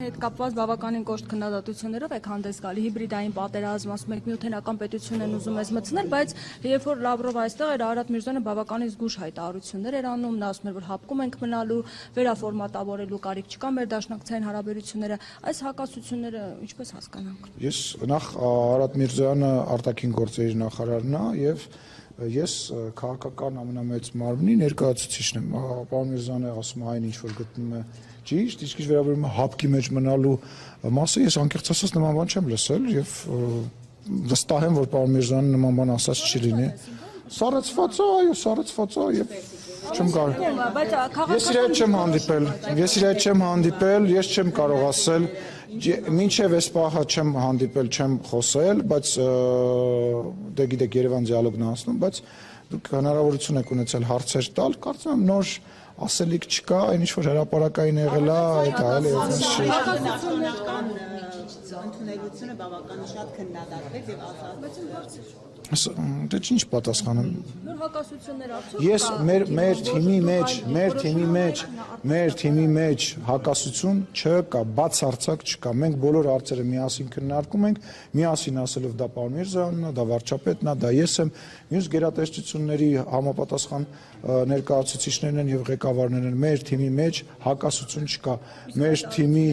հետ կապված բավականին կոշտ քննադատություններով եք հանդես գալի, հիբրիդային պատերազմ, ասում եք միութենական պետություն են ուզում ես մտցնել, բայց երբ որ Լավրովը այստեղ էր, Արարատ Միրզոյանը բավականին զգուշ հայտարարություններ էր անում, նա ասում էր, որ հապկում ենք մնալու, վերաֆորմատավորելու կարիք չկա մեր դաշնակցային հարաբերությունները, այս հակասությունները ինչպես հասկանանք։ Ես նախ Արարատ Միրզոյանը արտաքին գործերի նախարարն է եւ ես քաղաքական ամենամեծ մարմնի ներկայացուցիչն եմ։ Պարոն Միրզոյանը ասում է այն ինչ որ գտնում է ճիշտ, իսկ ինչ վերաբերում է հապկի մեջ մնալու մասը, ես անկեղծ ասած նման բան չեմ լսել եւ վստահ եմ, որ պարոն Միրզոյանը նման բան ասած չի լինի։ Սառեցված է, այո, սառեցված է եւ չեմ կարող։ Ես իր հետ չեմ հանդիպել, ես չեմ կարող ասել, մինչև այս պահը չեմ հանդիպել, չեմ խոսել, բայց դե գիտեք Երևան դիալոգն է անցնում, բայց դուք հնարավորություն եք ունեցել հարցեր տալ, կարծում եմ նոր ասելիք չկա, այն ինչ որ հրապարակային եղել է, այդ այլ ընդունելությունը բավական շատ քննադատվեց եւ Դե ինչ պատասխանեմ։ Նոր հակասություններ արդյոք Ես մեր թիմի մեջ հակասություն չկա, բացարձակ չկա։ Մենք բոլոր հարցերը միասին քննարկում ենք, միասին ասելով դա պարոն Միրզոյանն է, դա վարչապետն է, դա ես եմ, մյուս գերատեսչությունների համապատասխան ներկայացուցիչներն են եւ ղեկավարներն են։ Մեր թիմի մեջ հակասություն չկա։ Մեր թիմի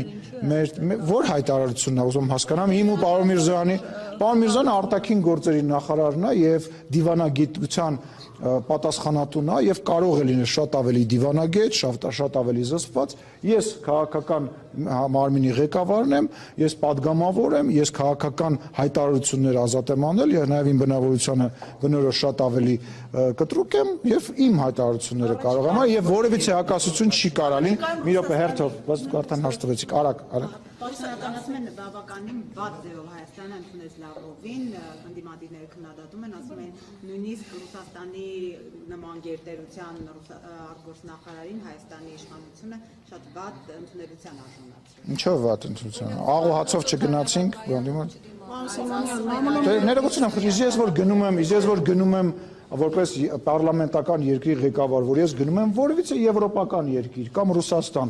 որ հայտարարությունն է ուզում հասկանամ, իմ ու պարոն Միրզոյանի Պարոն Միրզոյանը արտաքին գործերի նախարարն է եւ դիվանագիտության պատասխանատուն է եւ կարող է լինել շատ ավելի դիվանագետ, շատ ավելի զսպված։ Ես քաղաքական մարմինի ղեկավարն եմ, ես падգամավոր եմ, ես քաղաքական հայտարարություններ ազատ եմ անել եւ նաեւ իմ բնավորությանը բնորոշ շատ ավելի կտրուկ եմ եւ իմ հայտարարությունները կարող եմ եւ որևիցե հակասություն չի կարա լինի։ Մի րոպե հերթով, բայց դուք արդեն հաշտվեցիք, արագ։ Պաշտոնականացում են բավականին վատ ձևով Հայաստանը ընդունեց Լավրովին, ընդդիմադիրները քննադատում են, ասում են նույնիսկ Ռուսաստանի նման գերտերության արտգործնախարարին Հայաստանի իշխանությունը շատ վատ ընդունելության արժանացրել։ Ինչով վատ ընդունելության։ Աղ ու հացով չգնացինք, ներողություն եմ խնդրում, ես որ գնում եմ որպես պարլամենտական երկրի ղեկավար, որ ես գնում եմ որևիցե եվրոպական երկիր կամ Ռուսաստան,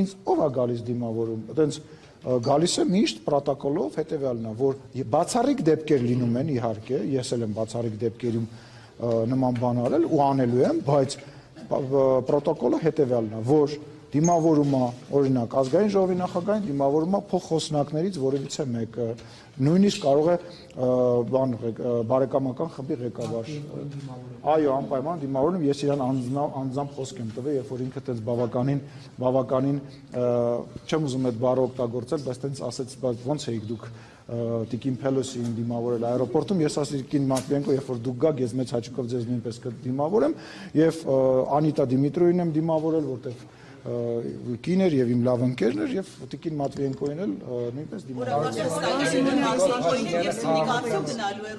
ինձ ով է գալիս դիմավորում, այտենց գալիս է միշտ պրոտոկոլով հետևյալն է, որ բացառիկ դեպքեր լինում են իհարկե, ես էլ եմ բացառիկ դեպքերում նման բան արել ու անելու եմ, բայց պրոտոկոլը հետևյալն է, որ դիմավորումը, օրինակ, ազգային ժողովի նախագահին դիմավորումը փոխխոսնակներից որևիցե մեկը, նույնիսկ կարող է բարեկամական խմբի ղեկավար։ Այո, անպայման դիմավորում, ես իրան անձամբ խոսք եմ տվել, երբ որ ինքը տենց բավականին չեմ ուզում այդ բառը օգտագործել, բայց տենց ասեց, ոնց էիք դուք Տիկին Փելոսին դիմավորել аэроպորտում, ես ասեցի Տիկին Մատվիենկո, երբ որ դուք գաք, ես մեծ հաճույքով ձեզ նույնպես կդիմավորեմ եւ Անիտա Դիմիտրոյին եմ դիմավորել, որտեղ կին էր եւ իմ լավ ընկերն էր եւ Տիկին Մատվիենկոին էլ նույնպես դիմավորել։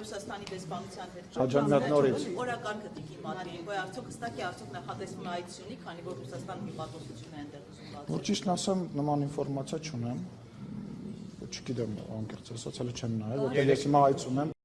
Ռուսաստանի դեսպանության հետ։ Աջանմյատ նորից։ Օրակարգը Տիկին Մատվիենկոյի արդյոք հստակ է, արդյոք նախատեսվում է այդ ունի, քանի որ Ռուսաստանը մի պատասխանատվություն է այնտեղ ուզում։ Որ ճիշտն ասեմ, նման ինֆորմացիա չունեմ։ Չգիտեմ, անկեղծ ասած, հələ չեմ նայել, որտեղ ես հիմա այցում եմ։